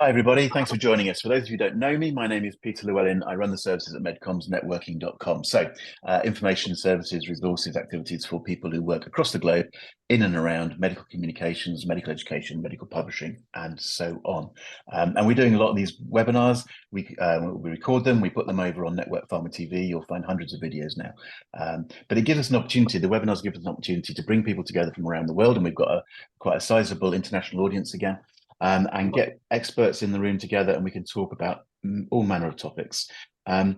Hi, everybody. Thanks for joining us. For those of you who don't know me, my name is Peter Llewellyn. I run the services at MedComms So, information, services, resources, activities for people who work across the globe in and around medical communications, medical education, medical publishing, and so on. And we're doing a lot of these webinars. We record them, we put them over on NetworkPharma TV. You'll find hundreds of videos now. But it gives us an opportunity, the webinars give us an opportunity to bring people together from around the world, and we've got quite a sizable international audience again. And get experts in the room together, and we can talk about all manner of topics. I'm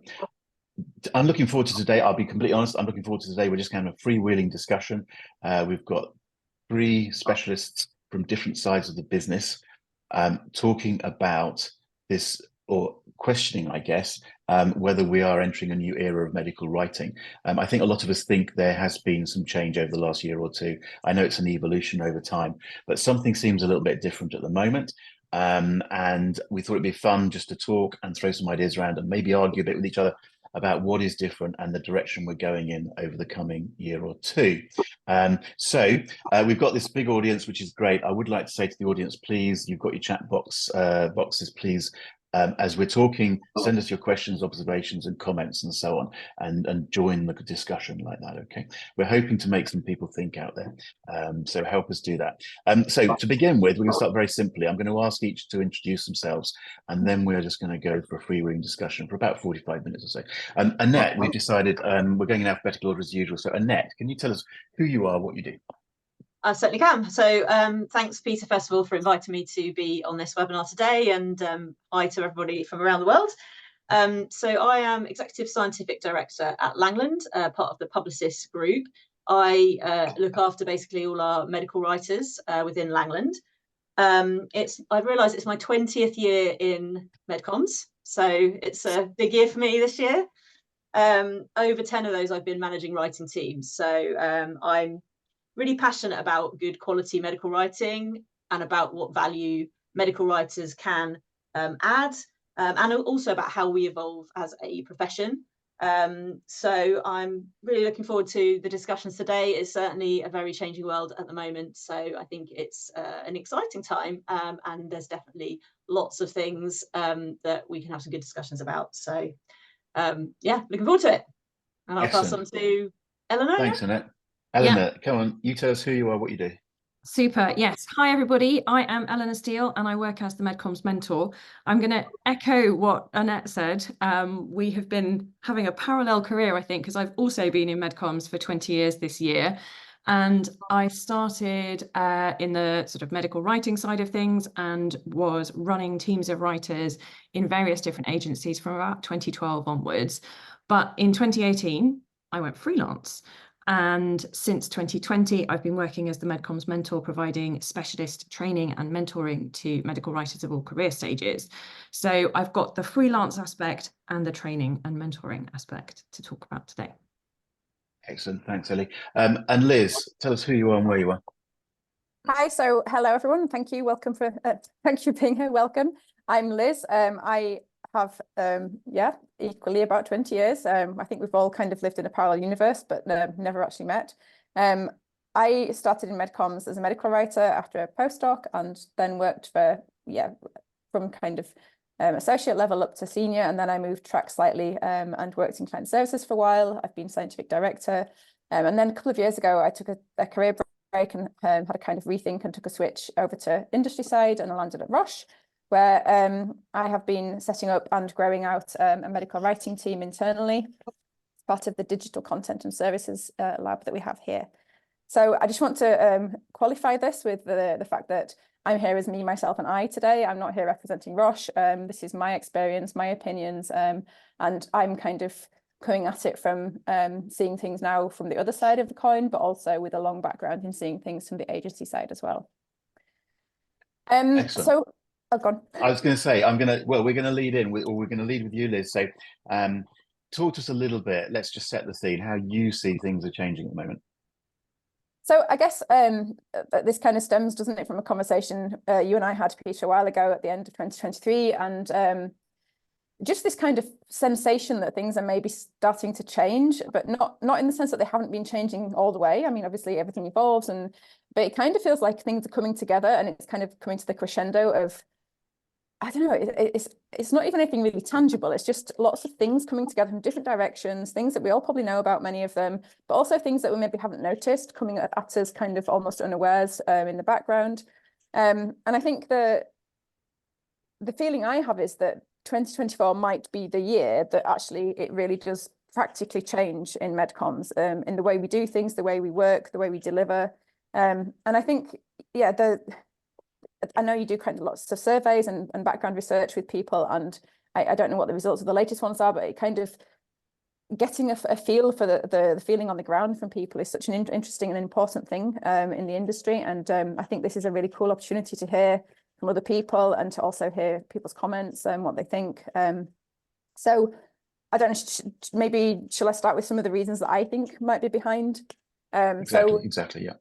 looking forward to today. I'll be completely honest. I'm looking forward to today. We're just kind of a freewheeling discussion. We've got three specialists from different sides of the business talking about this, or questioning, I guess, whether we are entering a new era of medical writing. I think a lot of us think there has been some change over the last year or two. I know it's an evolution over time, but something seems a little bit different at the moment. And we thought it'd be fun just to talk and throw some ideas around and maybe argue a bit with each other about what is different and the direction we're going in over the coming year or two. So we've got this big audience, which is great. I would like to say to the audience, please, you've got your chat boxes, please. As we're talking, send us your questions, observations, and comments, and so on, and join the discussion like that. Okay, we're hoping to make some people think out there, so help us do that. So to begin with, we're going to start very simply. I'm going to ask each to introduce themselves, and then we're just going to go for a free-wheeling discussion for about 45 minutes or so. Annette, we've decided we're going in alphabetical order as usual. So Annette, can you tell us who you are, what you do? I certainly can. So thanks, Peter, first of all, for inviting me to be on this webinar today, and hi to everybody from around the world. So I am Executive Scientific Director at Langland, part of the Publicis group. I look after basically all our medical writers within Langland. I've realised it's my 20th year in MedComms, so it's a big year for me this year. Over 10 of those I've been managing writing teams. So I'm really passionate about good quality medical writing and about what value medical writers can add, and also about how we evolve as a profession. So I'm really looking forward to the discussions today. It's certainly a very changing world at the moment, so I think it's an exciting time, and there's definitely lots of things that we can have some good discussions about. So yeah, looking forward to it. And I'll pass on to Eleanor. Thanks, Annette. Eleanor, come on, you tell us who you are, what you do. Super. Yes. Hi, everybody. I am Eleanor Steele, and I work as the MedComms Mentor. I'm going to echo what Annette said. We have been having a parallel career, I think, because I've also been in MedComms for 20 years this year. And I started in the sort of medical writing side of things and was running teams of writers in various different agencies from about 2012 onwards. But in 2018, I went freelance. And since 2020, I've been working as the MedComms Mentor, providing specialist training and mentoring to medical writers of all career stages. So I've got the freelance aspect and the training and mentoring aspect to talk about today. Excellent. Thanks, Ellie. And Liz, tell us who you are and where you are. Hi. So hello, everyone. Thank you. Welcome for thank you for being here. Welcome. I'm Liz. I have equally about 20 years. I think we've all kind of lived in a parallel universe, but never actually met. I started in MedComms as a medical writer after a postdoc, and then worked for from kind of associate level up to senior, and then I moved track slightly and worked in client services for a while. I've been scientific director, and then a couple of years ago I took a career break and had a kind of rethink and took a switch over to industry side, and I landed at Roche, where I have been setting up and growing out a medical writing team internally, part of the digital content and services lab that we have here. So I just want to qualify this with the fact that I'm here as me, myself, and I today. I'm not here representing Roche. This is my experience, my opinions, and I'm kind of coming at it from seeing things now from the other side of the coin, but also with a long background in seeing things from the agency side as well. So. Oh, go on. I was going to say, we're going to lead in with, or we're going to lead with you, Liz. So talk to us a little bit. Let's just set the scene, how you see things are changing at the moment. So I guess this kind of stems, doesn't it, from a conversation you and I had, Peter, a while ago at the end of 2023, and just this kind of sensation that things are maybe starting to change, but not in the sense that they haven't been changing all the way. I mean, obviously everything evolves, but it kind of feels like things are coming together, and it's kind of coming to the crescendo of I don't know, it's not even anything really tangible. It's just lots of things coming together from different directions, things that we all probably know about, many of them, but also things that we maybe haven't noticed coming at us kind of almost unawares in the background. And I think the feeling I have is that 2024 might be the year that actually it really does practically change in MedComms, in the way we do things, the way we work, the way we deliver. And I think, yeah, I know you do kind of lots of surveys and background research with people, and I don't know what the results of the latest ones are, but it kind of getting a feel for the feeling on the ground from people is such an interesting and important thing in the industry. And I think this is a really cool opportunity to hear from other people and to also hear people's comments and what they think. So I don't know, maybe shall I start with some of the reasons that I think might be behind? Exactly, yeah.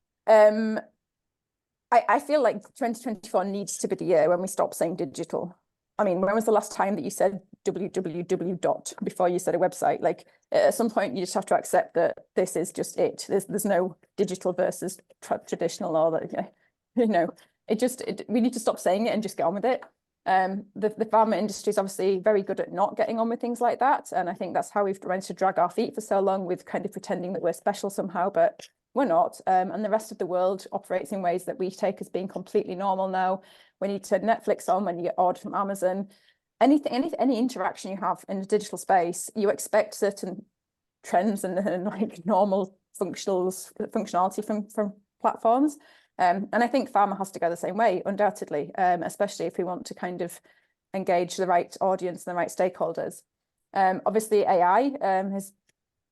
I feel like 2024 needs to be the year when we stop saying digital. I mean, when was the last time that you said www dot before you said a website? Like at some point, you just have to accept that this is just it. There's no digital versus traditional, or that, you know, we need to stop saying it and just get on with it. The pharma industry is obviously very good at not getting on with things like that. And I think that's how we've managed to drag our feet for so long, with kind of pretending that we're special somehow, but we're not. And the rest of the world operates in ways that we take as being completely normal now. When you turn Netflix on, when you get ordered from Amazon, any interaction you have in the digital space, you expect certain trends and like normal functionality from platforms. And I think pharma has to go the same way, undoubtedly, especially if we want to kind of engage the right audience and the right stakeholders. Obviously, AI has,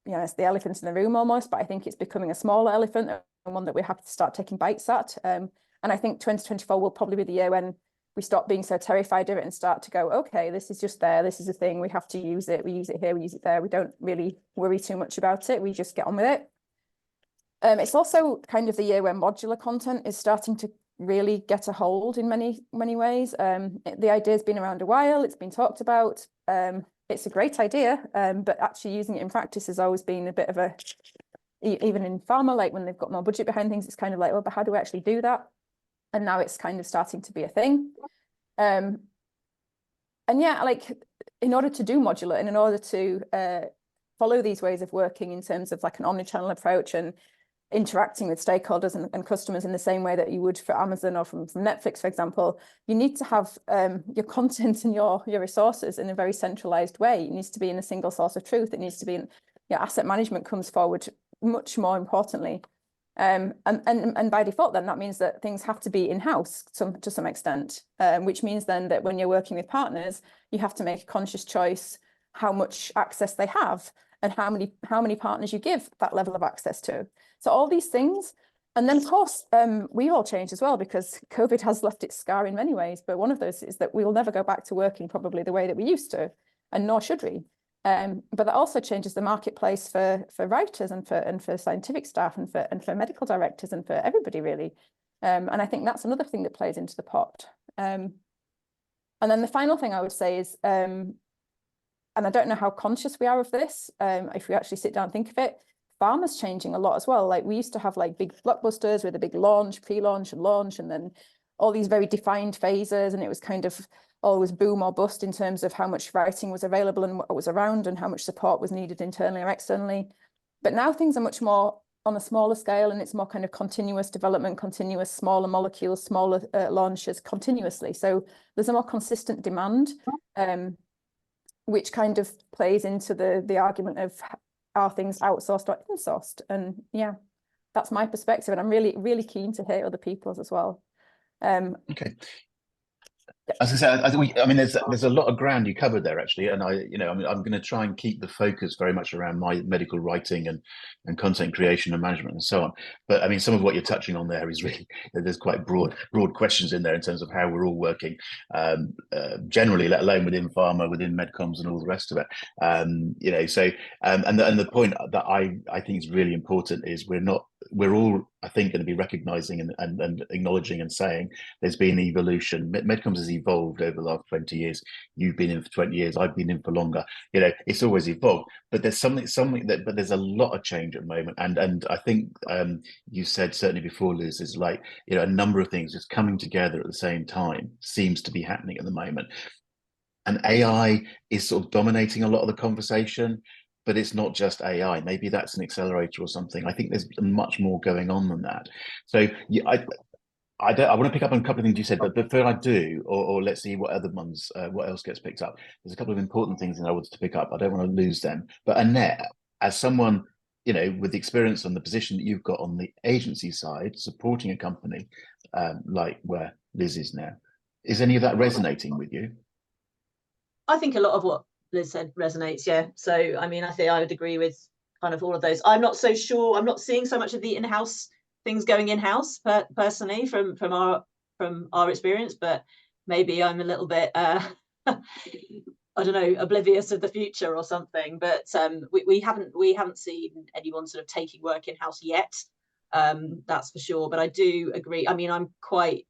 it's the elephant in the room almost, but I think it's becoming a smaller elephant, and one that we have to start taking bites at. And I think 2024 will probably be the year when we stop being so terrified of it and start to go, okay, this is just there. This is a thing. We have to use it. We use it here. We use it there. We don't really worry too much about it. We just get on with it. It's also kind of the year where modular content is starting to really get a hold in many ways. The idea's been around a while. It's been talked about. It's a great idea, but actually using it in practice has always been a bit of even in pharma, like when they've got more budget behind things, it's kind of like, well, but how do we actually do that? And now it's kind of starting to be a thing. And yeah, like in order to do modular and in order to follow these ways of working in terms of like an omnichannel approach and interacting with stakeholders and customers in the same way that you would for Amazon or from Netflix, for example, you need to have your content and your resources in a very centralized way. It needs to be in a single source of truth. It needs to be in your asset management comes forward much more importantly. And by default, then that means that things have to be in-house to some extent, which means then that when you're working with partners, you have to make a conscious choice how much access they have and how many partners you give that level of access to. So all these things, and then of course, we've all changed as well, because COVID has left its scar in many ways, but one of those is that we will never go back to working probably the way that we used to, and nor should we. But that also changes the marketplace for writers and for scientific staff and for medical directors and for everybody really. And I think that's another thing that plays into the pot. And then the final thing I would say is, and I don't know how conscious we are of this, if we actually sit down and think of it, pharma's changing a lot as well. Like we used to have like big blockbusters with a big launch, pre-launch and launch, and then all these very defined phases, and it was kind of always boom or bust in terms of how much writing was available and what was around and how much support was needed internally or externally. But now things are much more on a smaller scale, and it's more kind of continuous development, continuous smaller molecules, smaller launches continuously. So there's a more consistent demand, which kind of plays into the argument of are things outsourced or insourced? And yeah, that's my perspective, and I'm really, really keen to hear other people's as well. Okay. As I say, I mean, there's a lot of ground you covered there actually, and I'm going to try and keep the focus very much around my medical writing and content creation and management and so on. But I mean, some of what you're touching on there is really, there's quite broad questions in there in terms of how we're all working generally, let alone within pharma, within MedComms and all the rest of it. So and the point that I think is really important is we're not we're all, I think, going to be recognizing and acknowledging and saying there's been evolution. MedComms has evolved over the last 20 years. You've been in for 20 years. I've been in for longer. You know, it's always evolved. But there's but there's a lot of change at the moment. And I think you said certainly before, Liz, is like, you know, a number of things just coming together at the same time seems to be happening at the moment. And AI is sort of dominating a lot of the conversation. But it's not just AI. Maybe that's an accelerator or something. I think there's much more going on than that. So yeah, I want to pick up on a couple of things you said, but before I do, or let's see what other ones, what else gets picked up. There's a couple of important things that I wanted to pick up. I don't want to lose them. But Annette, as someone, you know, with the experience and the position that you've got on the agency side, supporting a company like where Liz is now, is any of that resonating with you? I think a lot of what Liz said resonates, yeah. So I mean, I think I would agree with kind of all of those. I'm not so sure. I'm not seeing so much of the in-house things going in-house personally from our experience, but maybe I'm a little bit I don't know, oblivious of the future or something. But we haven't seen anyone sort of taking work in-house yet. That's for sure. But I do agree. I mean, I'm quite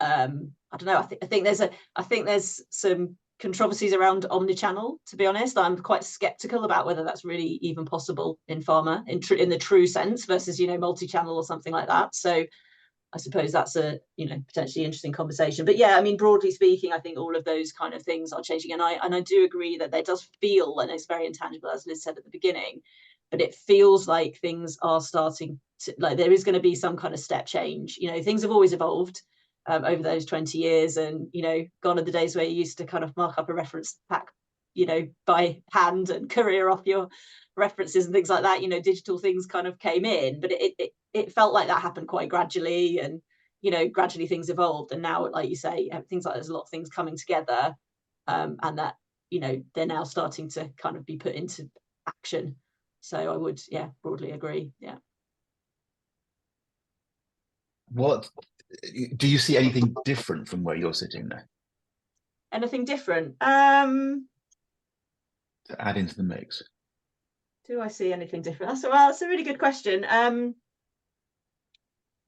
I don't know. I think there's some controversies around omnichannel, to be honest. I'm quite skeptical about whether that's really even possible in pharma in the true sense versus, you know, multi-channel or something like that. So I suppose that's a, you know, potentially interesting conversation. But yeah, I mean, broadly speaking, I think all of those kind of things are changing. And I do agree that there does feel, and it's very intangible, as Liz said at the beginning, but it feels like things are starting to, like there is going to be some kind of step change. You know, things have always evolved over those 20 years, and, you know, gone are the days where you used to kind of mark up a reference pack, you know, by hand and courier off your references and things like that. You know, digital things kind of came in, but it felt like that happened quite gradually, and, you know, gradually things evolved. And now, like you say, things like there's a lot of things coming together, and that, you know, they're now starting to kind of be put into action. So I would, yeah, broadly agree. Yeah. What do you see anything different from where you're sitting there? Anything different? To add into the mix. Do I see anything different? That's a really good question. No,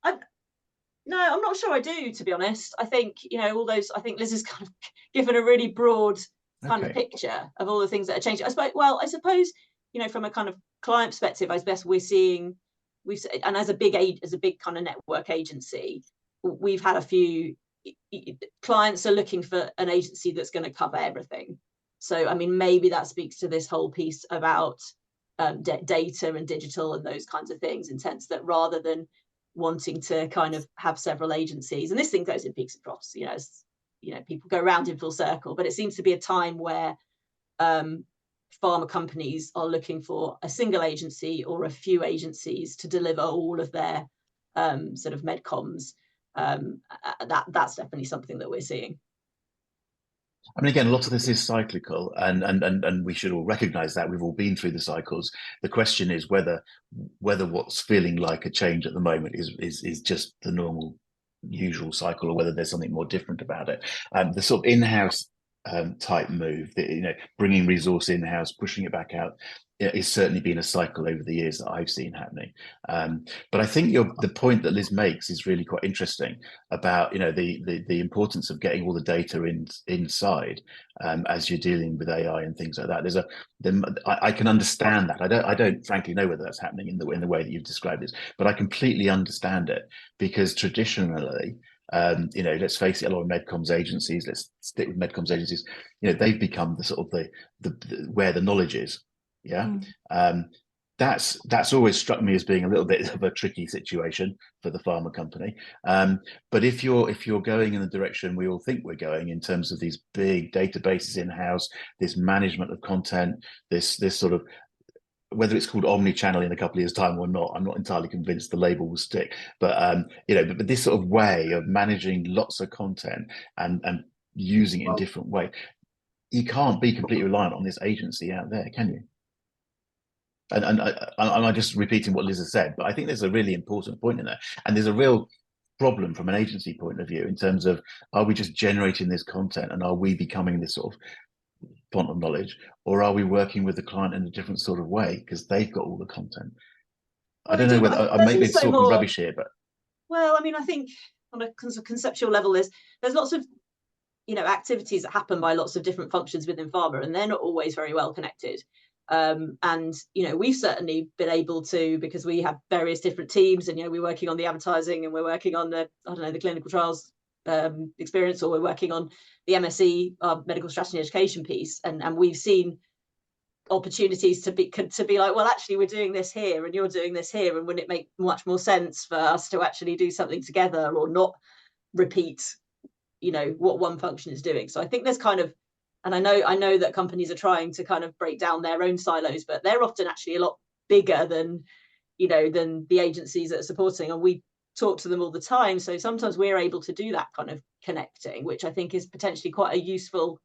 I'm not sure I do, to be honest. I think, you know, all those, I think Liz has kind of given a really broad kind of picture of all the things that are changing. I suppose, you know, from a kind of client perspective, as best we're seeing, and as a big kind of network agency, we've had a few clients are looking for an agency that's going to cover everything. So, I mean, maybe that speaks to this whole piece about data and digital and those kinds of things, in sense that rather than wanting to kind of have several agencies, and this thing goes in peaks and troughs, you know, as, you know, people go around in full circle, but it seems to be a time where pharma companies are looking for a single agency or a few agencies to deliver all of their sort of medcoms. That's definitely something that we're seeing. I mean, again, a lot of this is cyclical, and we should all recognize that. We've all been through the cycles. The question is whether what's feeling like a change at the moment is just the normal, usual cycle, or whether there's something more different about it. The sort of in-house type move, that, you know, bringing resource in-house, pushing it back out, it's certainly been a cycle over the years that I've seen happening. But I think the point that Liz makes is really quite interesting about, you know, the importance of getting all the data inside as you're dealing with AI and things like that. I can understand that. I don't frankly know whether that's happening in the way that you've described it, but I completely understand it, because traditionally, you know, let's face it, a lot of medcoms agencies, let's stick with medcoms agencies, you know, they've become the sort of the where the knowledge is. Yeah. That's always struck me as being a little bit of a tricky situation for the pharma company. But if you're going in the direction we all think we're going, in terms of these big databases in-house, this management of content, this sort of, whether it's called omni-channel in a couple of years' time or not, I'm not entirely convinced the label will stick. But you know, but this sort of way of managing lots of content and using it in different way, you can't be completely reliant on this agency out there, can you? And I'm just repeating what Liz has said, but I think there's a really important point in there, and there's a real problem from an agency point of view in terms of, are we just generating this content, and are we becoming this sort of font of knowledge, or are we working with the client in a different sort of way because they've got all the content? I don't know whether I may be talking rubbish here, but well, I mean, I think on a conceptual level, there's lots of activities that happen by lots of different functions within pharma, and they're not always very well connected. And we've certainly been able to, because we have various different teams, and we're working on the advertising, and we're working on the clinical trials experience, or we're working on the MSc medical strategy and education piece, and we've seen opportunities to be like, well, actually we're doing this here and you're doing this here, and wouldn't it make much more sense for us to actually do something together, or not repeat what one function is doing? So I think there's kind of, and I know that companies are trying to kind of break down their own silos, but they're often actually a lot bigger than than the agencies that are supporting, and we talk to them all the time. So sometimes we're able to do that kind of connecting, which I think is potentially quite a useful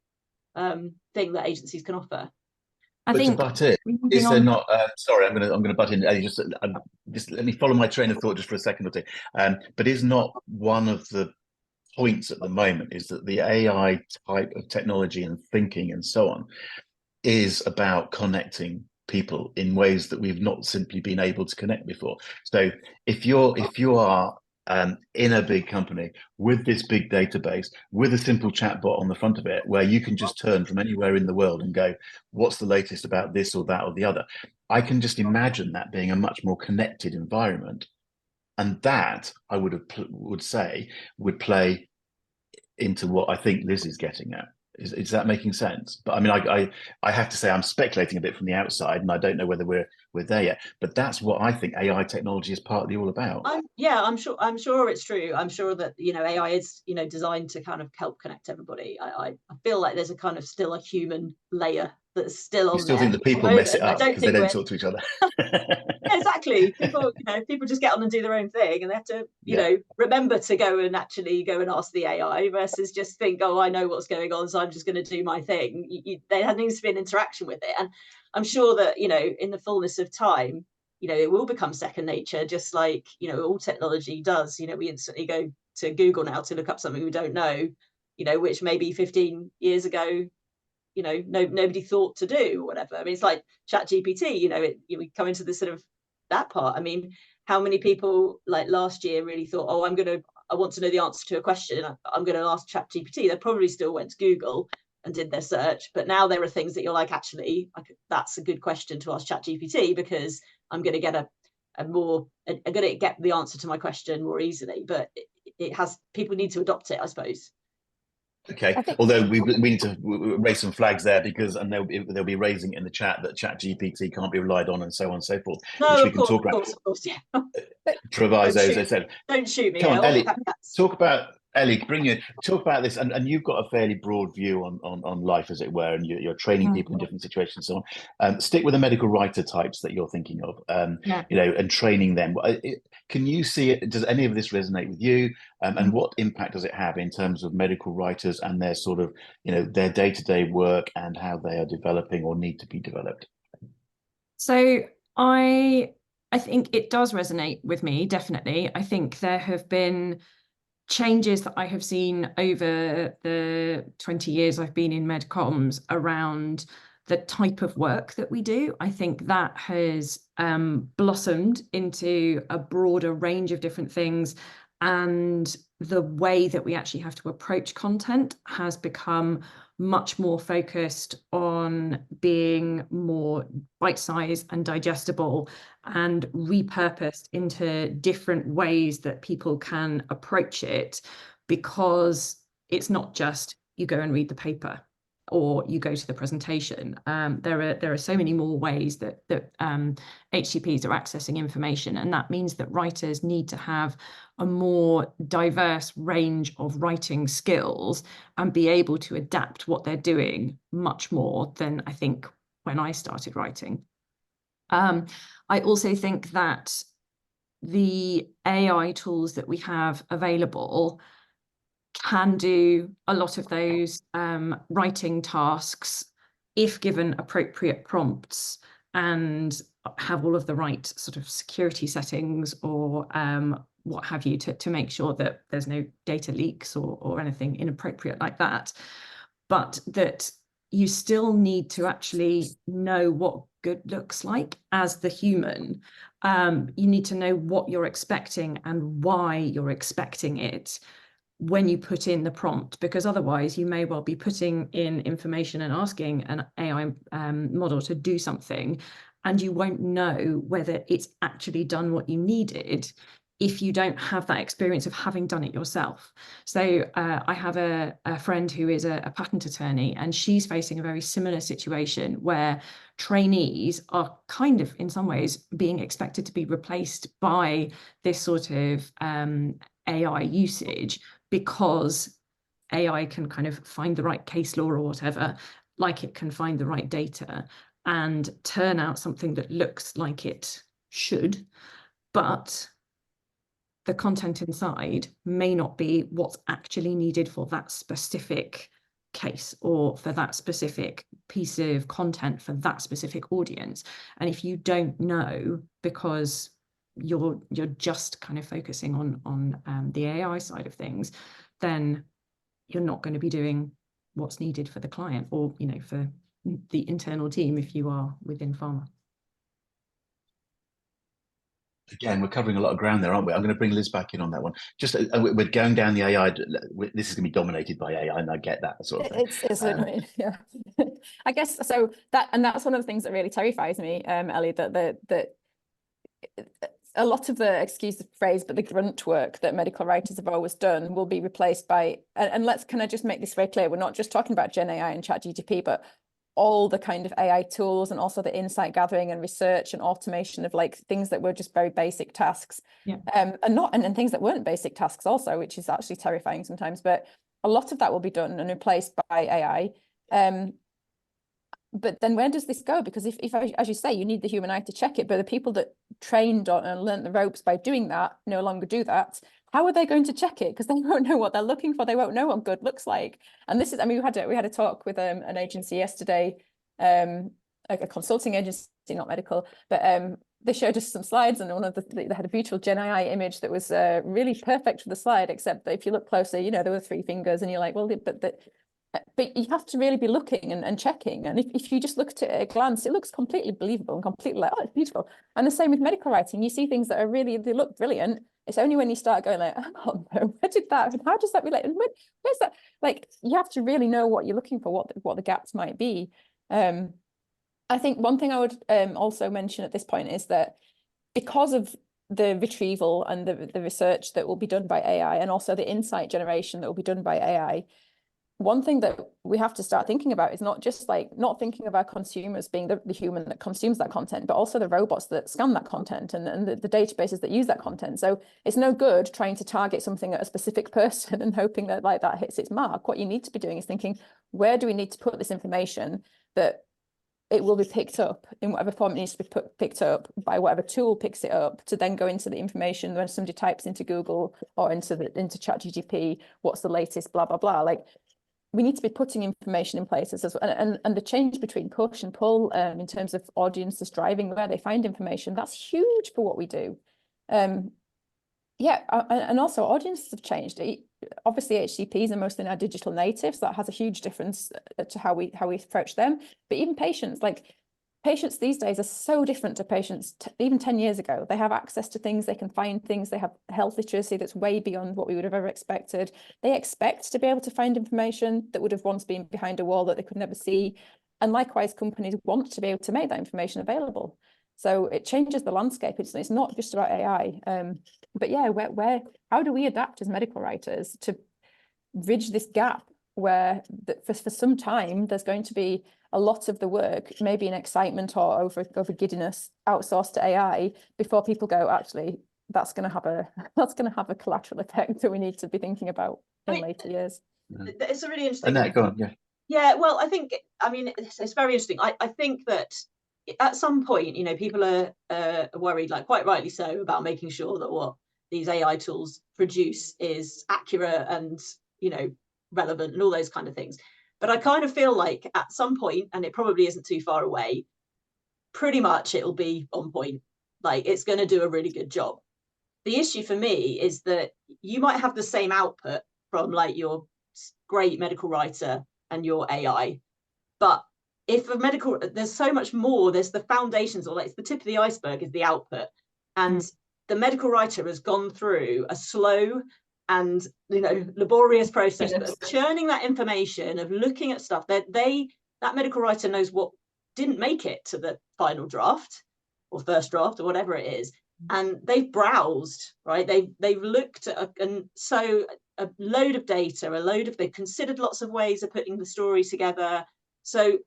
thing that agencies can offer. I think, to butt in, is there not? Sorry, I'm going to butt in. Just let me follow my train of thought just for a second or two. But is not one of the points at the moment is that the AI type of technology and thinking and so on is about connecting people in ways that we've not simply been able to connect before. So if you are in a big company with this big database, with a simple chatbot on the front of it, where you can just turn from anywhere in the world and go, what's the latest about this or that or the other? I can just imagine that being a much more connected environment. And that, I would say, would play into what I think Liz is getting at. Is that making sense? But I mean, I have to say I'm speculating a bit from the outside, and I don't know whether we're there yet. But that's what I think AI technology is partly all about. I'm sure it's true. I'm sure that AI is designed to kind of help connect everybody. I feel like there's a kind of still a human layer that's still on. You still think the people mess it up because they don't talk to each other. Yeah, exactly. People just get on and do their own thing, and they have to remember to go and ask the AI versus just think, oh, I know what's going on, so I'm just going to do my thing. There needs to be an interaction with it, and I'm sure that in the fullness of time, it will become second nature, just like all technology does. We instantly go to Google now to look up something we don't know, which maybe 15 years ago nobody thought to do, or whatever. I mean, it's like ChatGPT, we come into this sort of that part. I mean, how many people like last year really thought, oh, I want to know the answer to a question, I'm going to ask ChatGPT? They probably still went to Google and did their search, but now there are things that you're like, actually, that's a good question to ask ChatGPT, because I'm going to get I'm going to get the answer to my question more easily. But people need to adopt it, I suppose. Okay, although we need to raise some flags there, because and they'll be raising it in the chat that ChatGPT can't be relied on, and so on and so forth. No, of course, yeah. Provisos, as I said. Don't shoot me. Come on, Ellie. Talk about this, and you've got a fairly broad view on life, as it were, and you're training people in different situations, and so on. Stick with the medical writer types that you're thinking of, and training them. Can you see it? Does any of this resonate with you? And what impact does it have in terms of medical writers and their sort of, their day-to-day work and how they are developing or need to be developed? So I think it does resonate with me, definitely. I think there have been changes that I have seen over the 20 years I've been in MedComms around the type of work that we do. I think that has blossomed into a broader range of different things, and the way that we actually have to approach content has become much more focused on being more bite-sized and digestible and repurposed into different ways that people can approach it, because it's not just you go and read the paper or you go to the presentation. There are so many more ways that HCPs are accessing information, and that means that writers need to have a more diverse range of writing skills and be able to adapt what they're doing much more than I think when I started writing. I also think that the AI tools that we have available can do a lot of those writing tasks if given appropriate prompts and have all of the right sort of security settings or what have you to make sure that there's no data leaks or anything inappropriate like that. But that you still need to actually know what good looks like as the human. You need to know what you're expecting and why you're expecting it when you put in the prompt, because otherwise you may well be putting in information and asking an AI model to do something, and you won't know whether it's actually done what you needed if you don't have that experience of having done it yourself. So I have a friend who is a patent attorney, and she's facing a very similar situation where trainees are kind of, in some ways, being expected to be replaced by this sort of AI usage, because AI can kind of find the right case law or whatever, like it can find the right data and turn out something that looks like it should, but the content inside may not be what's actually needed for that specific case or for that specific piece of content for that specific audience. And if you don't know, because you're just kind of focusing on the AI side of things, then you're not going to be doing what's needed for the client, or for the internal team if you are within pharma. Again, we're covering a lot of ground there, aren't we? I'm going to bring Liz back in on that one. Just we're going down the AI. This is going to be dominated by AI, and I get that sort of thing. It's yeah. I guess so. That's one of the things that really terrifies me, Ellie. That a lot of the, excuse the phrase, but the grunt work that medical writers have always done will be replaced by. And can I just make this very clear? We're not just talking about Gen AI and ChatGPT, but all the kind of AI tools, and also the insight gathering and research and automation of like things that were just very basic tasks, and things that weren't basic tasks also, which is actually terrifying sometimes. But a lot of that will be done and replaced by AI. But then where does this go? Because if as you say, you need the human eye to check it, but the people that trained on and learned the ropes by doing that no longer do that. How are they going to check it? Because they won't know what they're looking for. They won't know what good looks like. And this is, I mean, we had a talk with an agency yesterday, a consulting agency, not medical, but they showed us some slides, and they had a beautiful Gen AI image that was really perfect for the slide, except that if you look closer, there were 3 fingers, and you're like, well, but you have to really be looking and checking. And if you just look at it at a glance, it looks completely believable and completely like, oh, it's beautiful. And the same with medical writing. You see things that are really, they look brilliant. It's only when you start going like, oh no, where did that, how does that relate? And where's that? Like, you have to really know what you're looking for, what the gaps might be. I think one thing I would also mention at this point is that because of the retrieval and the research that will be done by AI, and also the insight generation that will be done by AI, one thing that we have to start thinking about is not just like not thinking of our consumers being the human that consumes that content, but also the robots that scan that content and the databases that use that content. So it's no good trying to target something at a specific person and hoping that like that hits its mark. What you need to be doing is thinking, where do we need to put this information that it will be picked up in whatever form it needs to be picked up by whatever tool picks it up, to then go into the information when somebody types into Google or into ChatGPT, what's the latest, blah, blah, blah. Like, we need to be putting information in places as well. And the change between push and pull in terms of audiences driving where they find information, that's huge for what we do. And also audiences have changed. Obviously, HCPs are mostly now digital natives. That has a huge difference to how we approach them. But even patients, patients these days are so different to patients even 10 years ago. They have access to things, they can find things, they have health literacy that's way beyond what we would have ever expected. They expect to be able to find information that would have once been behind a wall that they could never see. And likewise, companies want to be able to make that information available. So it changes the landscape. It's not just about AI. But yeah, how do we adapt as medical writers to bridge this gap where for some time there's going to be a lot of the work, maybe in excitement or over giddiness, outsourced to AI before people go, actually, that's going to have a collateral effect that we need to be thinking about in later years. It's a really interesting. Annette, go on, yeah. Yeah, well, I mean, it's very interesting. I think that at some point, people are worried, like quite rightly so, about making sure that what these AI tools produce is accurate and, relevant and all those kind of things. But I kind of feel like at some point, and it probably isn't too far away, pretty much it'll be on point. Like, it's going to do a really good job. The issue for me is that you might have the same output from like your great medical writer and your AI, But if a medical, there's so much more, there's the foundations, or like it's the tip of the iceberg is the output. And the medical writer has gone through a slow and, you know, laborious process of churning that information, of looking at stuff that that medical writer knows what didn't make it to the final draft or first draft or whatever it is. And they've browsed, right? They've looked at a load of data, they've considered lots of ways of putting the story together. So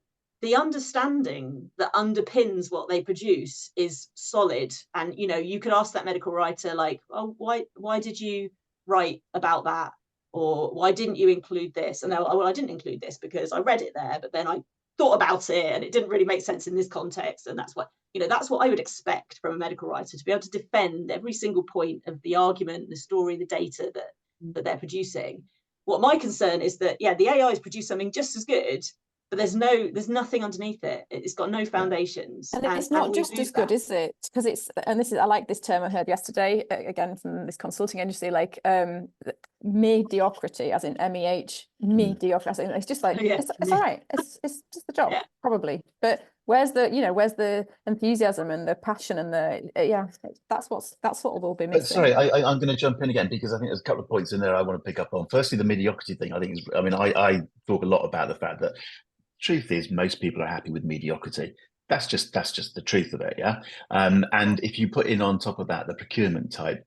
the understanding that underpins what they produce is solid. And, you know, you could ask that medical writer, like, oh, why did you write about that? Or why didn't you include this? And they'll, oh, well, I didn't include this because I read it there, but then I thought about it and it didn't really make sense in this context. And that's what, you know, that's what I would expect from a medical writer, to be able to defend every single point of the argument, the story, the data that they're producing. What my concern is that, yeah, the AIs produce something just as good, but there's nothing underneath it. It's got no foundations. And it's not just as good, is it? Because it's, and this is, I like this term I heard yesterday, again, from this consulting agency, like mediocrity, as in MEH, mediocrity, as in, it's just like, it's all right. It's just the job, probably. But where's the enthusiasm and the passion and the, that's what will be missing. But sorry, I'm going to jump in again, because I think there's a couple of points in there I want to pick up on. Firstly, the mediocrity thing, I think is, I mean, I talk a lot about the fact that truth is most people are happy with mediocrity. That's just the truth of it, yeah. And if you put in on top of that the procurement type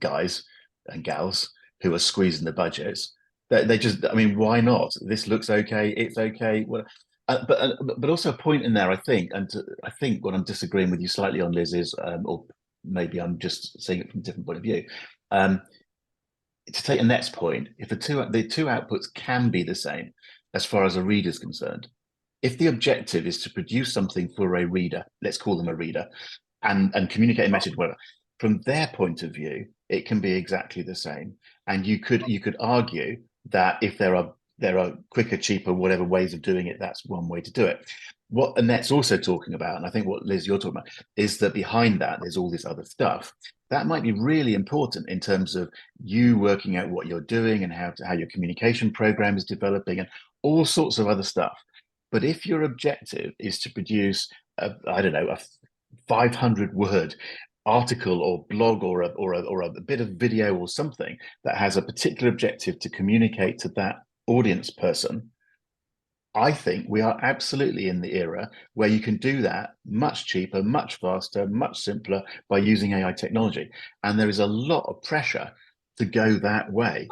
guys and gals who are squeezing the budgets, they just, I mean, why not? This looks okay, it's okay. Well, but also a point in there, I think, and I think what I'm disagreeing with you slightly on, Liz, is, or maybe I'm just seeing it from a different point of view. To take Annette's point, if the two outputs can be the same as far as a reader is concerned, if the objective is to produce something for a reader, let's call them a reader, and communicate a message, whatever, from their point of view, it can be exactly the same. And you could argue that if there are quicker, cheaper, whatever ways of doing it, that's one way to do it. What Annette's also talking about, and I think what, Liz, you're talking about, is that behind that there's all this other stuff that might be really important in terms of you working out what you're doing and how your communication program is developing and all sorts of other stuff. But if your objective is to produce a 500-word article or blog or a bit of video or something that has a particular objective to communicate to that audience person, I think we are absolutely in the era where you can do that much cheaper, much faster, much simpler by using AI technology. And there is a lot of pressure to go that way.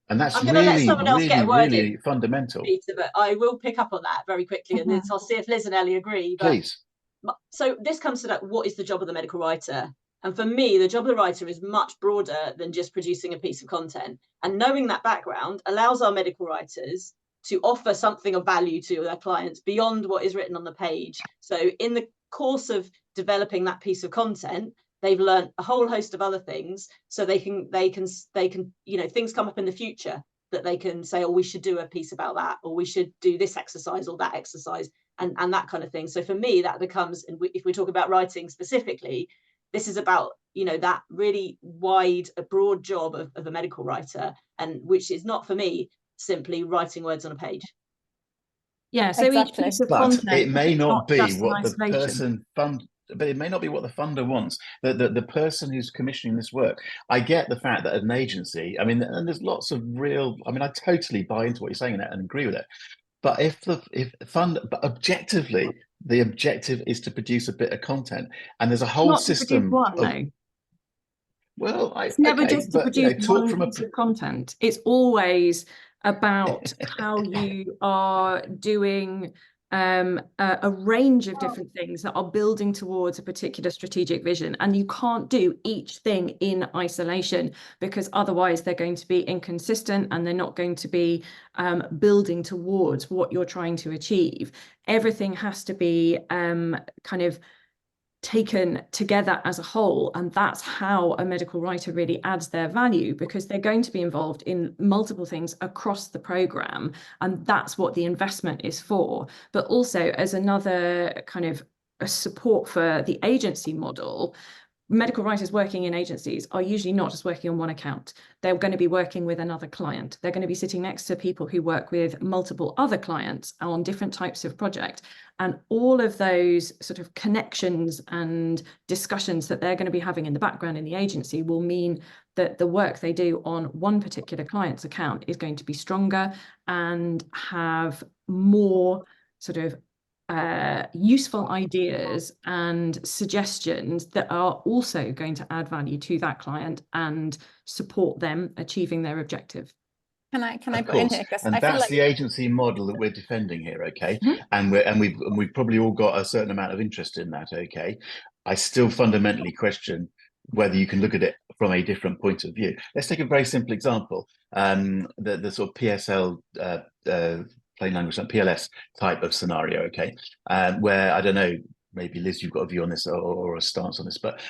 And that's really fundamental. Peter, but I will pick up on that very quickly, and I'll see if Liz and Ellie agree. But, please. So this comes to that, what is the job of the medical writer? And for me, the job of the writer is much broader than just producing a piece of content. And knowing that background allows our medical writers to offer something of value to their clients beyond what is written on the page. So in the course of developing that piece of content, they've learned a whole host of other things, so they can, you know, things come up in the future that they can say, oh, we should do a piece about that, or we should do this exercise or that exercise, and that kind of thing. So for me, that becomes, and if we talk about writing specifically, this is about, you know, that really wide, a broad job of a medical writer, and which is not, for me, simply writing words on a page. Yeah, so each piece of content, it may not be what the person but it may not be what the funder wants. The person who's commissioning this work. I get the fact that an agency, I mean, and there's lots of real, I mean, I totally buy into what you're saying and agree with it. But but objectively, the objective is to produce a bit of content, and there's a whole system. Well, it's never just to produce one piece of content. It's always about how you are doing a range of different things that are building towards a particular strategic vision, and you can't do each thing in isolation, because otherwise they're going to be inconsistent and they're not going to be building towards what you're trying to achieve. Everything has to be kind of taken together as a whole, and that's how a medical writer really adds their value, because they're going to be involved in multiple things across the program, and that's what the investment is for. But also, as another kind of a support for the agency model, medical writers working in agencies are usually not just working on one account. They're going to be working with another client. They're going to be sitting next to people who work with multiple other clients on different types of project. And all of those sort of connections and discussions that they're going to be having in the background in the agency will mean that the work they do on one particular client's account is going to be stronger and have more sort of useful ideas and suggestions that are also going to add value to that client and support them achieving their objective. Can I put in here? And that's the agency model that we're defending here, okay? And we've probably all got a certain amount of interest in that, okay? I still fundamentally question whether you can look at it from a different point of view. Let's take a very simple example. The sort of PSL plain language, PLS type of scenario, okay, where, I don't know, maybe Liz, you've got a view on this or a stance on this, but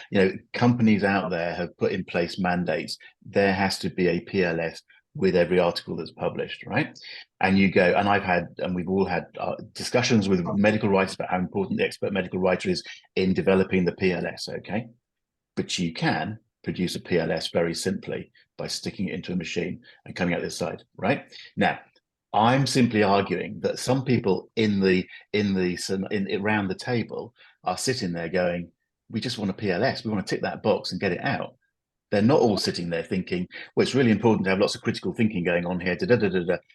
companies out there have put in place mandates. There has to be a PLS with every article that's published, right? And you go, and we've all had discussions with medical writers about how important the expert medical writer is in developing the PLS, okay? But you can produce a PLS very simply by sticking it into a machine and coming out this side, right? Now, I'm simply arguing that some people around the table are sitting there going, we just want a PLS. We want to tick that box and get it out. They're not all sitting there thinking, well, it's really important to have lots of critical thinking going on here,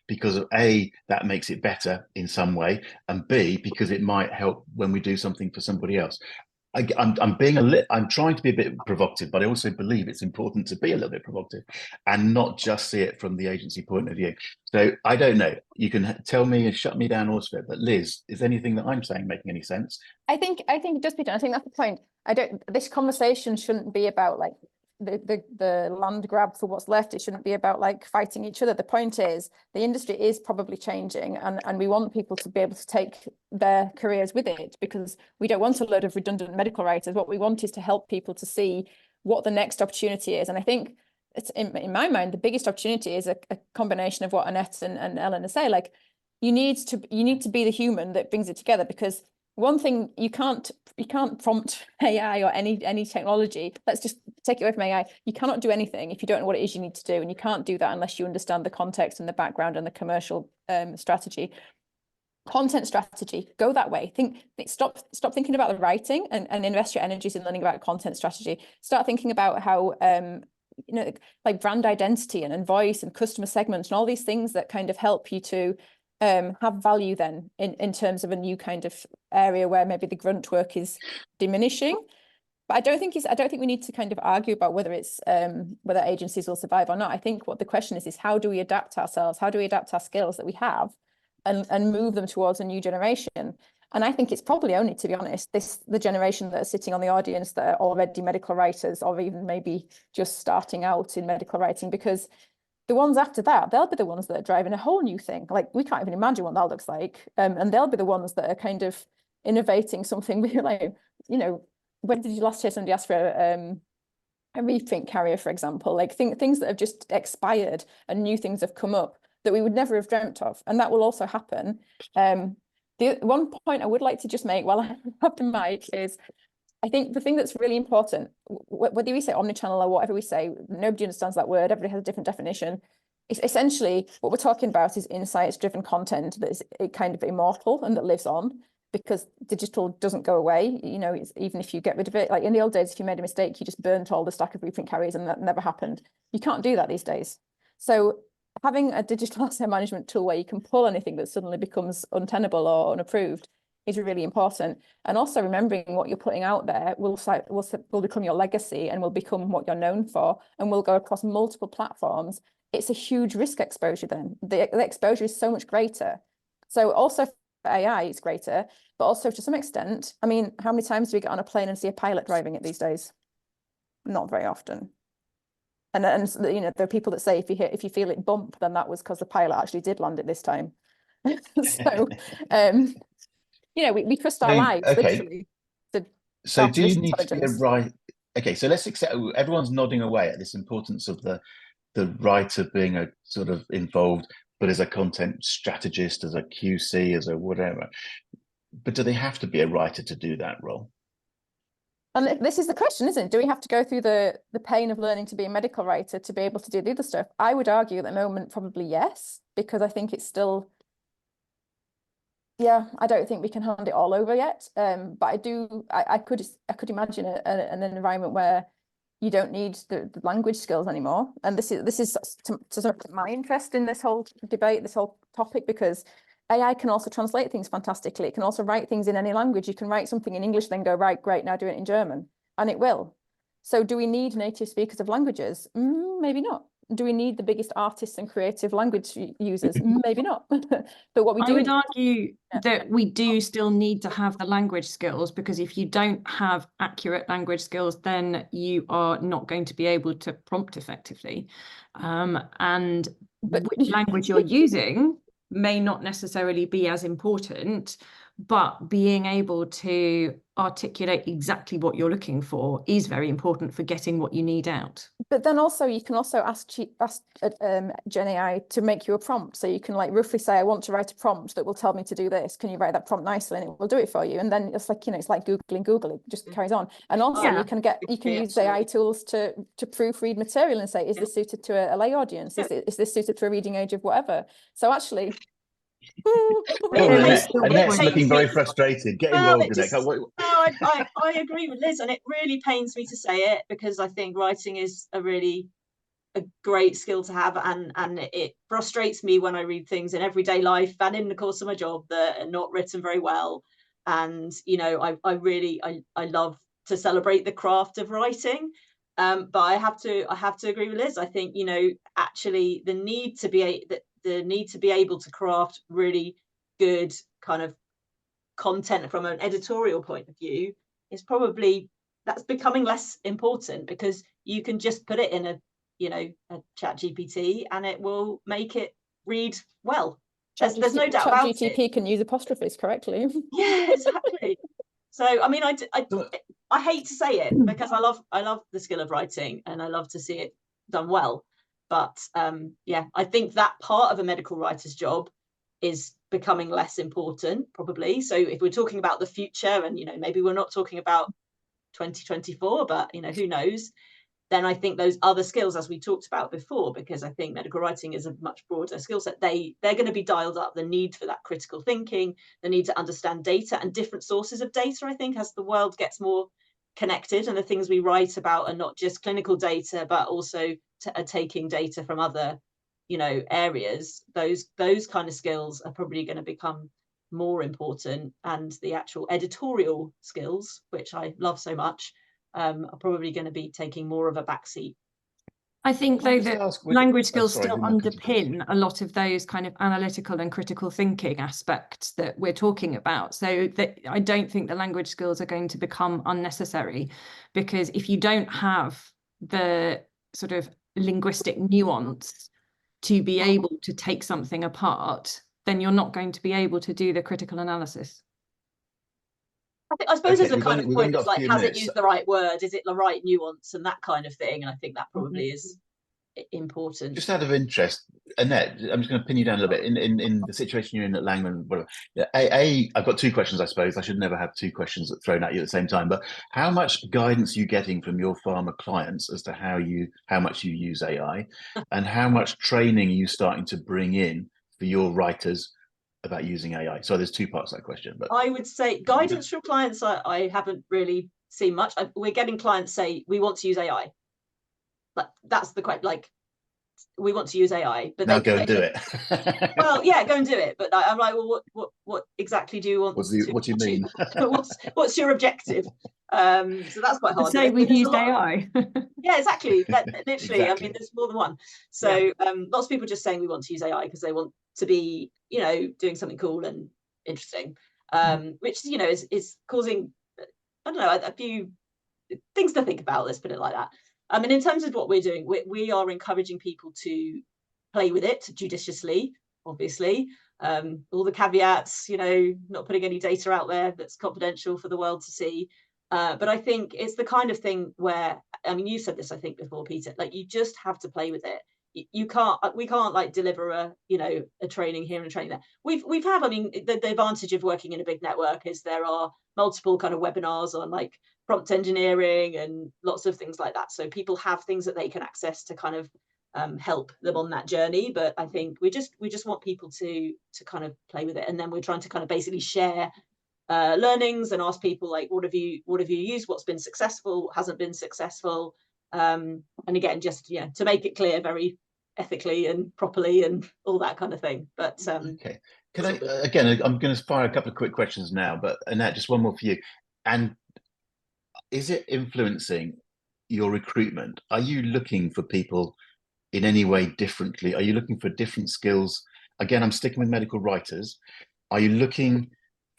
because of A, that makes it better in some way, and B, because it might help when we do something for somebody else. I'm trying to be a bit provocative, but I also believe it's important to be a little bit provocative and not just see it from the agency point of view. So I don't know. You can tell me and shut me down also, but Liz, is anything that I'm saying making any sense? I think it does, Peter. I think that's the point. This conversation shouldn't be about like the land grab for what's left. It shouldn't be about like fighting each other. The point is the industry is probably changing, and we want people to be able to take their careers with it, because we don't want a load of redundant medical writers. What we want is to help people to see what the next opportunity is. And I think it's in my mind, the biggest opportunity is a combination of what Annette and Eleanor say. Like you need to be the human that brings it together, because one thing, you can't prompt AI or any technology. Let's just take it away from AI. You cannot do anything if you don't know what it is you need to do, and you can't do that unless you understand the context and the background and the commercial strategy. Content strategy, go that way. Stop thinking about the writing and invest your energies in learning about content strategy. Start thinking about how like brand identity and voice and customer segments and all these things that kind of help you to have value then in terms of a new kind of area where maybe the grunt work is diminishing. But I don't think we need to kind of argue about whether it's whether agencies will survive or not. I think what the question is how do we adapt ourselves? How do we adapt our skills that we have and move them towards a new generation? And I think it's probably only, to be honest, the generation that are sitting on the audience that are already medical writers, or even maybe just starting out in medical writing, because the ones after that, they'll be the ones that are driving a whole new thing. Like we can't even imagine what that looks like. And they'll be the ones that are kind of innovating something. We're like, when did you last hear somebody ask for a reprint carrier, for example? Like things that have just expired and new things have come up that we would never have dreamt of. And that will also happen. The one point I would like to just make while I have the mic is, I think the thing that's really important, whether we say omnichannel or whatever we say, nobody understands that word, everybody has a different definition. It's essentially what we're talking about is insights-driven content that is kind of immortal and that lives on, because digital doesn't go away. Even if you get rid of it, like in the old days, if you made a mistake, you just burnt all the stack of reprint carriers and that never happened. You can't do that these days. So having a digital asset management tool where you can pull anything that suddenly becomes untenable or unapproved is really important. And also remembering what you're putting out there will become your legacy and will become what you're known for and will go across multiple platforms. It's a huge risk exposure then. The exposure is so much greater. So also for AI, it's greater, but also to some extent, I mean, how many times do we get on a plane and see a pilot driving it these days? Not very often. And there are people that say if you feel it bump, then that was because the pilot actually did land it this time. So we trust our lives, literally. So do you need to be a right? Okay, so let's accept everyone's nodding away at this importance of the writer being a sort of involved, but as a content strategist, as a QC, as a whatever. But do they have to be a writer to do that role? And this is the question, isn't it? Do we have to go through the pain of learning to be a medical writer to be able to do the other stuff? I would argue at the moment probably yes, because I think it's still, yeah, I don't think we can hand it all over yet. But I could imagine an environment where you don't need the language skills anymore. And this is to sort of my interest in this whole debate, this whole topic, because AI can also translate things fantastically. It can also write things in any language. You can write something in English, then go, right, great, now do it in German, and it will. So do we need native speakers of languages? Maybe not. Do we need the biggest artists and creative language users? Maybe not. But what we do— I would argue that we do still need to have the language skills, because if you don't have accurate language skills, then you are not going to be able to prompt effectively. And which language you're using may not necessarily be as important, but being able to articulate exactly what you're looking for is very important for getting what you need out. But then also you can also ask Gen AI to make you a prompt. So you can like roughly say, I want to write a prompt that will tell me to do this. Can you write that prompt nicely? And it will do it for you. And then it's like, you know, it's like Googling Google, it just carries on. And also you can use AI tools to proofread material and say, is this suited to a lay audience? Is this suited to a reading age of whatever? So actually, Annette's looking very frustrated. Get involved, Annette. I agree with Liz, and it really pains me to say it, because I think writing is a great skill to have, and it frustrates me when I read things in everyday life and in the course of my job that are not written very well. And you know, I love to celebrate the craft of writing, but I have to agree with Liz. I think, you know, actually the need to be able to craft really good kind of content from an editorial point of view is that's becoming less important, because you can just put it in a chat GPT and it will make it read well. There's no doubt about it. ChatGPT can use apostrophes correctly. Yeah, exactly. So I mean, I hate to say it, because I love the skill of writing and I love to see it done well. But yeah, I think that part of a medical writer's job is becoming less important, probably. So if we're talking about the future, and you know, maybe we're not talking about 2024, but you know, who knows, then I think those other skills, as we talked about before, because I think medical writing is a much broader skill set, they're going to be dialed up. The need for that critical thinking, the need to understand data and different sources of data, I think, as the world gets more connected and the things we write about are not just clinical data, but also taking data from other, you know, areas. Those kind of skills are probably going to become more important, and the actual editorial skills, which I love so much, are probably going to be taking more of a backseat. I think, though, that language skills still underpin a lot of those kind of analytical and critical thinking aspects that we're talking about. So that I don't think the language skills are going to become unnecessary, because if you don't have the sort of linguistic nuance to be able to take something apart, then you're not going to be able to do the critical analysis. I suppose there's a kind of point of like, has it used the right word? Is it the right nuance and that kind of thing? And I think that probably is important. Just out of interest, Annette, I'm just going to pin you down a little bit in the situation you're in at Langland. I've got two questions, I suppose. I should never have two questions thrown at you at the same time. But how much guidance are you getting from your pharma clients as to how much you use AI, and how much training are you starting to bring in for your writers about using AI? So there's two parts to that question. But I would say guidance from clients, I haven't really seen much. We're getting clients say, we want to use AI. But that's the question, like, we want to use AI, but now go and do it. Well, yeah, go and do it. But I'm like, well, what exactly do you want? What do you mean? What's your objective? So that's quite hard. Say we've used AI. Yeah, exactly. Literally, exactly. I mean, there's more than one. So lots of people just saying we want to use AI because they want to be, you know, doing something cool and interesting, which, you know, is causing, I don't know, a few things to think about. Let's put it like that. I mean, in terms of what we're doing, we are encouraging people to play with it judiciously, obviously. All the caveats, you know, not putting any data out there that's confidential for the world to see. But I think it's the kind of thing where, I mean, you said this, I think, before, Peter, like, you just have to play with it. we can't like deliver a training here and a training there. We've had, I mean, the advantage of working in a big network is there are multiple kind of webinars on like prompt engineering and lots of things like that, so people have things that they can access to kind of help them on that journey. But I think we just want people to kind of play with it, and then we're trying to kind of basically share learnings and ask people like, what have you used, what's been successful, what hasn't been successful, and again, just to make it clear very ethically and properly and all that kind of thing. But okay, can I again, I'm going to fire a couple of quick questions now, but Annette, just one more for you. And is it influencing your recruitment? Are you looking for people in any way differently? Are you looking for different skills? Again, I'm sticking with medical writers. Are you looking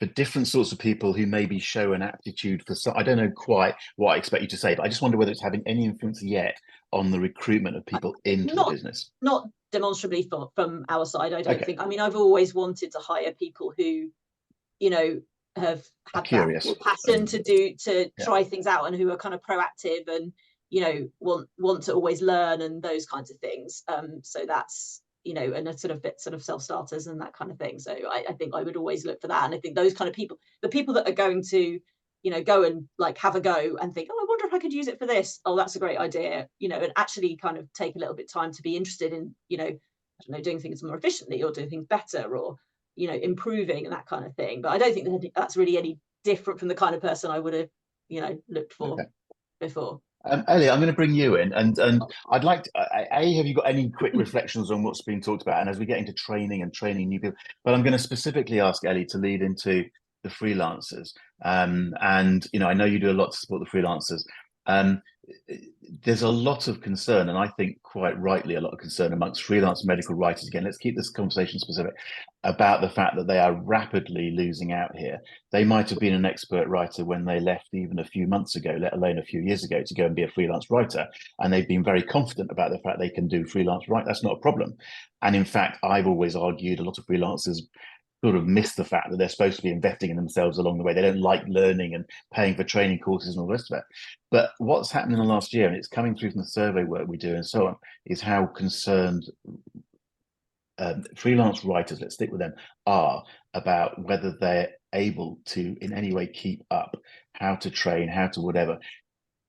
for different sorts of people who maybe show an aptitude for some? I don't know quite what I expect you to say, but I just wonder whether it's having any influence yet on the recruitment of people into the business. Not demonstrably from our side, I don't think. I mean, I've always wanted to hire people who, have had that passion to try things out, and who are kind of proactive and want to always learn and those kinds of things. So that's and a sort of self-starters and that kind of thing. So I think I would always look for that. And I think those kind of people, the people that are going to go and like have a go and think, oh, I wonder if I could use it for this, oh, that's a great idea, and actually kind of take a little bit of time to be interested in I don't know, doing things more efficiently or doing things better, or improving and that kind of thing. But I don't think that's really any different from the kind of person I would have looked for before. Ellie, I'm going to bring you in, and I'd like to, have you got any quick reflections on what's been talked about? And as we get into training and training new people, but I'm going to specifically ask Ellie to lead into the freelancers. And I know you do a lot to support the freelancers. There's a lot of concern, and I think quite rightly a lot of concern amongst freelance medical writers. Again, let's keep this conversation specific, about the fact that they are rapidly losing out here. They might have been an expert writer when they left even a few months ago, let alone a few years ago, to go and be a freelance writer. And they've been very confident about the fact they can do freelance writing. That's not a problem. And in fact, I've always argued a lot of freelancers sort of miss the fact that they're supposed to be investing in themselves along the way. They don't like learning and paying for training courses and all the rest of it. But what's happened in the last year, and it's coming through from the survey work we do and so on, is how concerned freelance writers, let's stick with them, are about whether they're able to in any way keep up, how to train, how to whatever.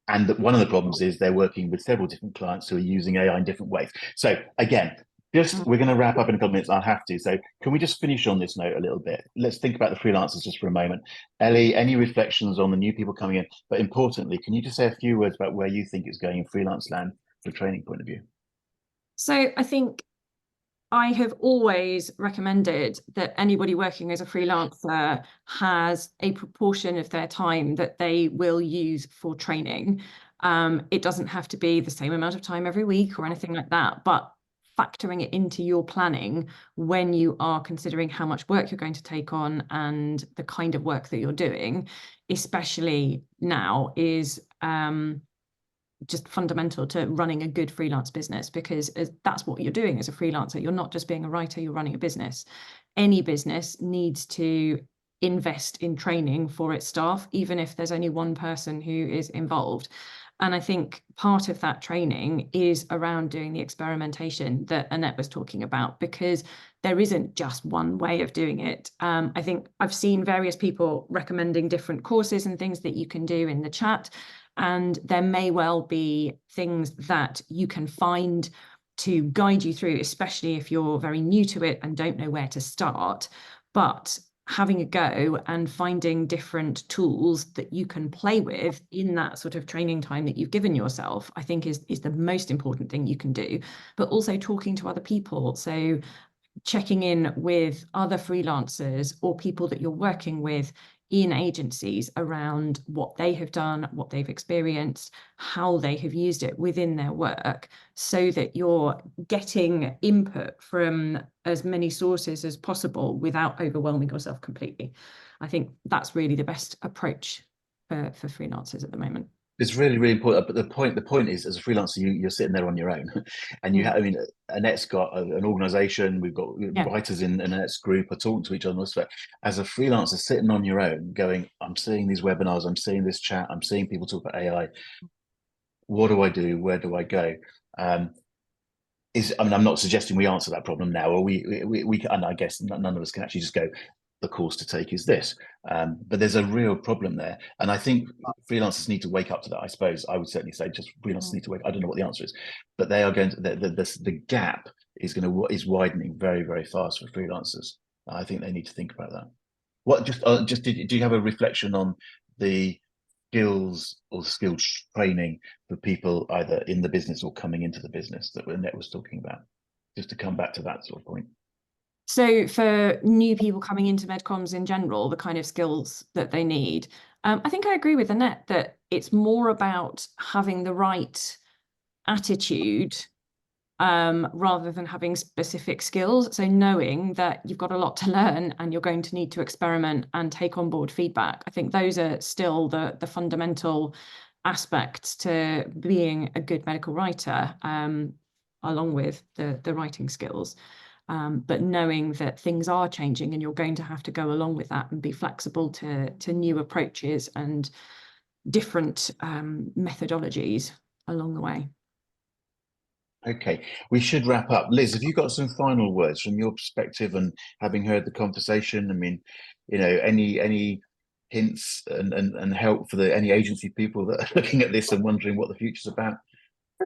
And one of the problems is they're working with several different clients who are using AI in different ways. So again, we're going to wrap up in a couple of minutes. I'll have to. So can we just finish on this note a little bit? Let's think about the freelancers just for a moment. Ellie, any reflections on the new people coming in? But importantly, can you just say a few words about where you think it's going in freelance land from a training point of view? So I think I have always recommended that anybody working as a freelancer has a proportion of their time that they will use for training. It doesn't have to be the same amount of time every week or anything like that, but factoring it into your planning when you are considering how much work you're going to take on and the kind of work that you're doing, especially now, is just fundamental to running a good freelance business, because that's what you're doing as a freelancer. You're not just being a writer, you're running a business. Any business needs to invest in training for its staff, even if there's only one person who is involved. And I think part of that training is around doing the experimentation that Annette was talking about, because there isn't just one way of doing it. I think I've seen various people recommending different courses and things that you can do in the chat. And there may well be things that you can find to guide you through, especially if you're very new to it and don't know where to start. But having a go and finding different tools that you can play with in that sort of training time that you've given yourself, I think is the most important thing you can do. But also talking to other people. So checking in with other freelancers or people that you're working with in agencies around what they have done, what they've experienced, how they have used it within their work, so that you're getting input from as many sources as possible without overwhelming yourself completely. I think that's really the best approach for freelancers at the moment. It's really, really important. But the point is, as a freelancer, you're sitting there on your own, and you have. I mean, Annette's got an organisation. We've got writers in Annette's group are talking to each other. As a freelancer, sitting on your own, going, I'm seeing these webinars, I'm seeing this chat, I'm seeing people talk about AI. What do I do? Where do I go? I mean, I'm not suggesting we answer that problem now, or we and I guess none of us can actually just go, the course to take is this. But there's a real problem there. And I think freelancers need to wake up to that. I suppose I would certainly say just freelancers need to wake up. I don't know what the answer is, but they are going to, the gap is widening very, very fast for freelancers. I think they need to think about that. What do you have a reflection on the skills or skill training for people either in the business or coming into the business that Annette was talking about? Just to come back to that sort of point. So for new people coming into MedComms in general, the kind of skills that they need, I think I agree with Annette that it's more about having the right attitude rather than having specific skills. So knowing that you've got a lot to learn and you're going to need to experiment and take on board feedback. I think those are still the fundamental aspects to being a good medical writer, along with the writing skills. But knowing that things are changing and you're going to have to go along with that and be flexible to new approaches and different methodologies along the way. Okay, we should wrap up. Liz, have you got some final words from your perspective and having heard the conversation? I mean, you know, any hints and help for any agency people that are looking at this and wondering what the future's about?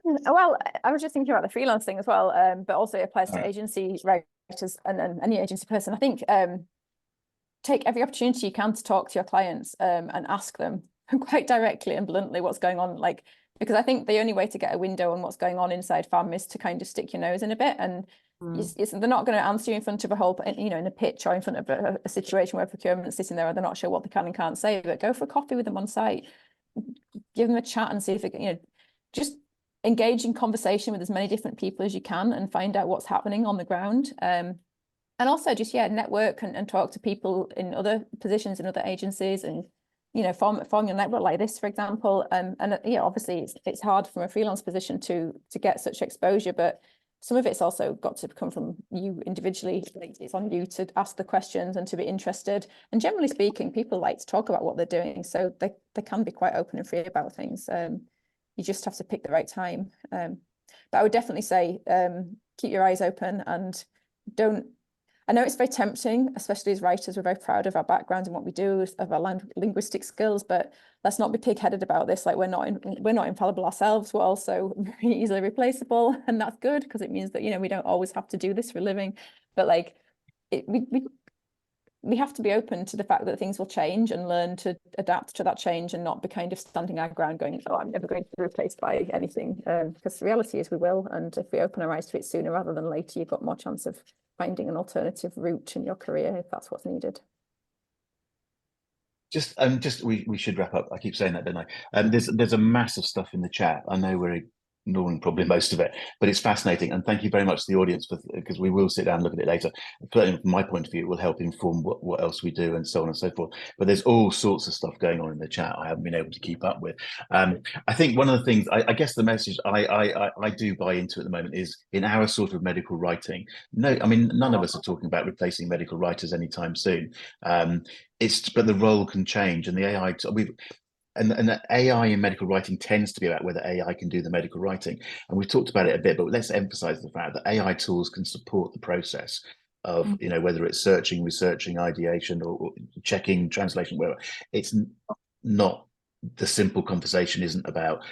Well, I was just thinking about the freelance thing as well, but also it applies to agency writers and any agency person. I think take every opportunity you can to talk to your clients and ask them quite directly and bluntly what's going on, like, because I think the only way to get a window on what's going on inside pharma is to kind of stick your nose in a bit, and they're not going to answer you in front of a whole, you know, in a pitch or in front of a situation where procurement's sitting there and they're not sure what they can and can't say. But go for a coffee with them on site, give them a chat and see if it, you know, just engage in conversation with as many different people as you can and find out what's happening on the ground. And also just, network and talk to people in other positions in other agencies, and, you know, form your network like this, for example. And obviously it's hard from a freelance position to get such exposure, but some of it's also got to come from you individually. Like, it's on you to ask the questions and to be interested. And generally speaking, people like to talk about what they're doing, so they can be quite open and free about things. You just have to pick the right time. But I would definitely say keep your eyes open and don't. I know it's very tempting, especially as writers. We're very proud of our background and what we do, of our linguistic skills, but let's not be pig-headed about this. Like, we're not infallible ourselves. We're also very easily replaceable, and that's good because it means that, you know, we don't always have to do this for a living. But like, we have to be open to the fact that things will change and learn to adapt to that change and not be kind of standing our ground going, oh, I'm never going to be replaced by anything. Because the reality is we will. And if we open our eyes to it sooner rather than later, you've got more chance of finding an alternative route in your career if that's what's needed. We should wrap up. I keep saying that, don't I? There's a massive stuff in the chat. I know we're ignoring probably most of it, but it's fascinating. And thank you very much to the audience, because we will sit down and look at it later. Certainly from my point of view, it will help inform what else we do and so on and so forth. But there's all sorts of stuff going on in the chat I haven't been able to keep up with. I think one of the things, I guess the message I do buy into at the moment is, in our sort of medical writing, no, I mean, none of us are talking about replacing medical writers anytime soon. But the role can change, and the AI, and the AI in medical writing tends to be about whether AI can do the medical writing. And we've talked about it a bit, but let's emphasize the fact that AI tools can support the process of, you know, whether it's searching, researching, ideation, or checking, translation, whatever. It's not, the simple conversation isn't about,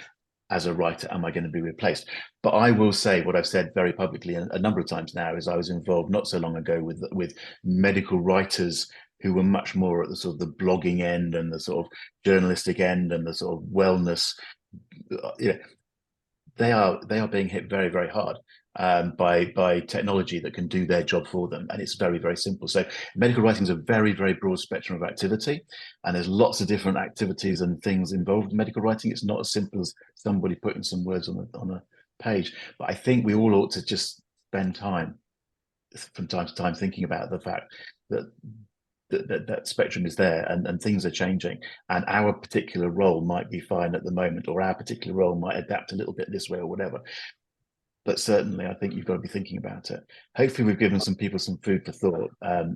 as a writer, am I going to be replaced? But I will say what I've said very publicly a number of times now is I was involved not so long ago with medical writers who were much more at the sort of the blogging end and the sort of journalistic end and the sort of wellness. You know, they are being hit very, very hard by technology that can do their job for them, and it's very, very simple. So medical writing is a very, very broad spectrum of activity, and there's lots of different activities and things involved in medical writing. It's not as simple as somebody putting some words on a page. But I think we all ought to just spend time from time to time thinking about the fact that that spectrum is there, and things are changing, and our particular role might be fine at the moment, or our particular role might adapt a little bit this way or whatever. but certainly I think you've got to be thinking about it. Hopefully we've given some people some food for thought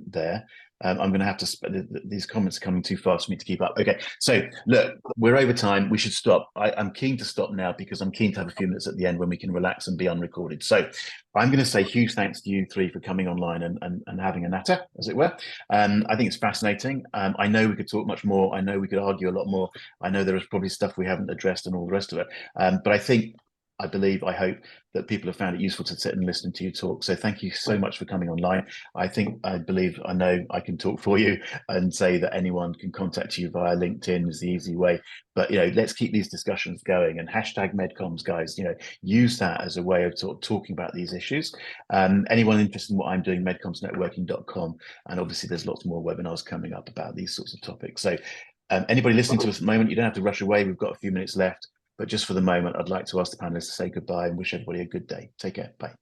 there. I'm going to have to, these comments are coming too fast for me to keep up. Okay, so look, we're over time. We should stop. I'm keen to stop now because I'm keen to have a few minutes at the end when we can relax and be unrecorded. So I'm going to say huge thanks to you three for coming online and having a natter, as it were. I think it's fascinating. I know we could talk much more. I know we could argue a lot more. I know there is probably stuff we haven't addressed and all the rest of it. But I believe, I hope that people have found it useful to sit and listen to you talk. So thank you so much for coming online. I know I can talk for you and say that anyone can contact you via LinkedIn is the easy way. But, let's keep these discussions going, and hashtag MedComms, guys, use that as a way of sort of talking about these issues. Anyone interested in what I'm doing, medcommsnetworking.com. And obviously there's lots more webinars coming up about these sorts of topics. So anybody listening to us at the moment, you don't have to rush away. We've got a few minutes left. But just for the moment, I'd like to ask the panelists to say goodbye and wish everybody a good day. Take care. Bye.